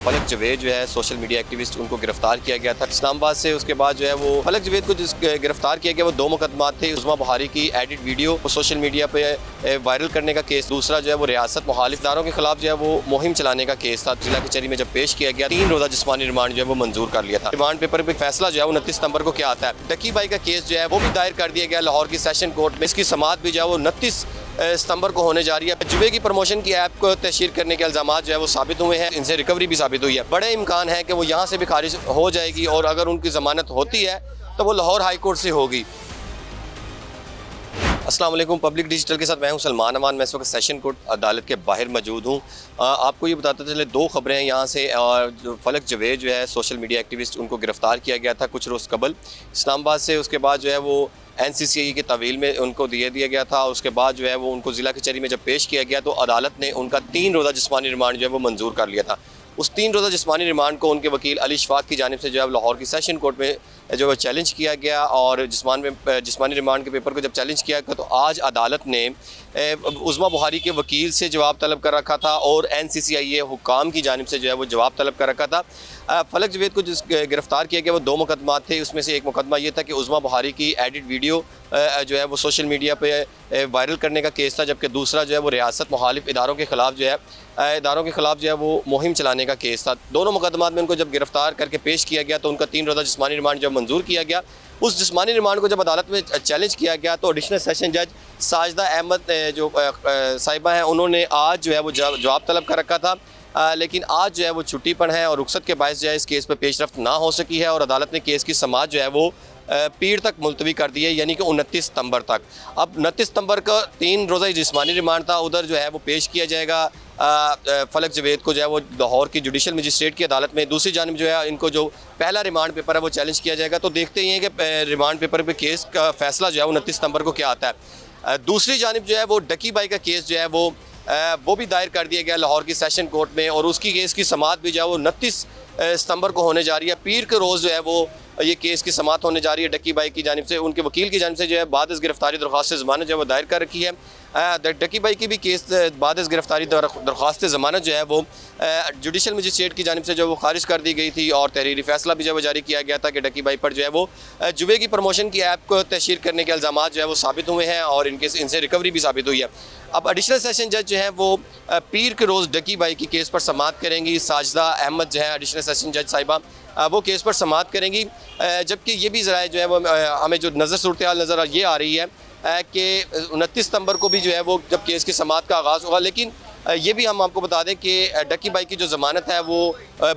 फलक जवेद जो है सोशल मीडिया एक्टिविस्ट, उनको गिरफ्तार किया गया था इस्लामाबाद से। उसके बाद जो है वो फलक जवेद को जिस गिरफ्तार किया गया वो 2 मुकदमात थे। उस्मा बुहारी की एडिट वीडियो को सोशल मीडिया पे वायरल करने का केस, दूसरा जो है वो रियासत मुखालिफ इदारों के खिलाफ जो है वो मुहिम चलाने का केस था। जिला कचहरी में जब पेश किया गया 3 रोज़ा जिस्मानी रिमांड जो है वो मंजूर कर लिया था। रिमांड पेपर पे फैसला जो है 29 सितंबर को क्या आता है। डकी भाई का केस जो है वो भी दायर कर दिया गया लाहौर की सेशन कोर्ट में। इसकी समाअत भी जो है वो 29 सितंबर को होने जा रही है। जुए की प्रमोशन की ऐप को तशहीर करने के इल्जामात जो है वो साबित हुए हैं, इनसे रिकवरी भी साबित हुई है। बड़े इम्कान है कि वो यहाँ से भी खारिज हो जाएगी और अगर उनकी ज़मानत होती है तो वो लाहौर हाई कोर्ट से होगी। अस्सलाम वालेकुम, पब्लिक डिजिटल के साथ मैं हूं सलमान अमान। मैं इस वक्त सेशन कोर्ट अदालत के बाहर मौजूद हूं। आपको ये बताते चले 2 खबरें हैं यहाँ से। जो फलक जवेद जो है सोशल मीडिया एक्टिविस्ट, उनको गिरफ़्तार किया गया था कुछ रोज़ कबल इस्लामाबाद से। उसके बाद जो है वो NCCI के तवील में उनको दिया गया था। उसके बाद जो है वो उनको ज़िला कचहरी में जब पेश किया गया तो अदालत ने उनका 3 रोज़ा जिस्मानी रिमांड जो है वो मंजूर कर लिया था। उस 3 रोज़ा जिस्मानी रिमांड को उनके वकील अली शफाक की जानिब से जो है लाहौर की सेशन कोर्ट में जो है चैलेंज किया गया। और जिस्मानी रिमांड के पेपर को जब चैलेंज किया गया तो आज अदालत ने उस्मा बुहारी के वकील से जवाब तलब कर रखा था और NCCI हुकाम की जानिब से जो है वो जवाब तलब कर रखा था। फलक जवेद को जिस गिरफ़्तार किया गया वो 2 मुकदमात थे। उसमें से एक मुकदमा ये था कि उस्मा बुहारी की एडिट वीडियो जो है वो सोशल मीडिया पे वायरल करने का केस था, जबकि दूसरा जो है वो रियासत मुखालिफ इदारों के ख़िलाफ़ जो है वो मुहिम चलाने का केस था। दोनों मुकदमात में उनको जब गिरफ़्तार करके पेश किया गया तो उनका 3 रोज़ा जिस्मानी रिमांड जब मंजूर किया गया। उस जिस्मानी रिमांड को जब अदालत में चैलेंज किया गया तो एडिशनल सेशन जज साजिदा अहमद जो साहिबा हैं, उन्होंने आज जो है वो जवाब तलब कर रखा था। लेकिन आज जो है वो छुट्टी पर हैं और रुखसत के बायस जो है इस केस पर पेशरफ्त ना हो सकी है और अदालत ने केस की समाअत जो है वो पीर तक मुलतवी कर दी है, यानी कि 29 सितंबर तक। अब 29 सितंबर का 3 रोज़ा जिस्मानी रिमांड था, उधर जो है वो पेश किया जाएगा फलक जवेद को जो है वो लाहौर की जुडिशल मजिस्ट्रेट की अदालत में। दूसरी जानिब जो है इनको जो पहला रिमांड पेपर है वो चैलेंज किया जाएगा। तो देखते ही हैं कि रिमांड पेपर पे केस का फैसला जो है 29 सितंबर को क्या आता है। दूसरी जानिब जो है वो डकी भाई का केस जो है वो भी दायर कर दिया गया लाहौर की सेशन कोर्ट में और उसकी केस की समाअत भी जो है वो 29 सितंबर को होने जा रही है। पीर के रोज़ जो है वो ये केस की समाअत होने जा रही है। डकी भाई की जानिब से, उनके वकील की जानिब से जो है बाद गिरफ्तारी दरख्वास्त ज़मानत जो है वो दायर कर रखी है। डकी भाई की भी केस बाद गिरफ्तारी दरख्वास्त ज़मानत जो है वो जुडिशल मजिस्ट्रेट की जानिब से जो वो खारिज कर दी गई थी और तहरीरी फैसला भी जो है जारी किया गया था कि डकी भाई पर जो है वो जुए की प्रमोशन की ऐप को तशहीर करने के इल्ज़ामात जो है वो साबित हुए हैं और इनसे रिकवरी भी साबित हुई है। अब एडिशनल सेशन जज जो है वो पीर के रोज़ डकी भाई की केस पर समाअत करेंगी। साजिदा अहमद जो है एडिशनल सेशन जज साहिबा वो केस पर समाअत करेंगी। जबकि ये भी ज़राए जो है वो हमें जो सूरत हाल नज़र ये आ रही है कि 29 सितंबर को भी जो है वो जब केस की समाअत का आगाज़ होगा। लेकिन ये भी हम आपको बता दें कि डकी भाई की जो ज़मानत है वो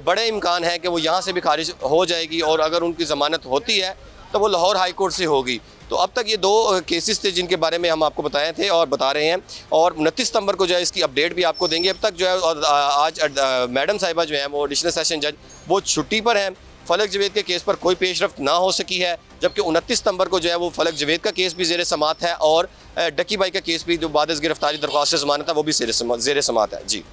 बड़े इम्कान है कि वो यहाँ से भी खारिज हो जाएगी और अगर उनकी ज़मानत होती है तो वो लाहौर हाई कोर्ट से होगी। तो अब तक ये 2 केसेस थे जिनके बारे में हम आपको बताए थे और बता रहे हैं और 29 सितंबर को जो है इसकी अपडेट भी आपको देंगे। अब तक जो है आज मैडम साहिबा जो है वो एडिशनल सेशन जज वो छुट्टी पर हैं। फलक जवेद के केस पर कोई पेशरफ्त ना हो सकी है, जबकि 29 सितंबर को जो है वो फलक जवेद का केस भी ज़ेर समाअत है और डकी भाई का केस भी जो बाद गिरफ्तारी दरख्वास्त ज़मानत है वो भी ज़ेर समाअत है। जी।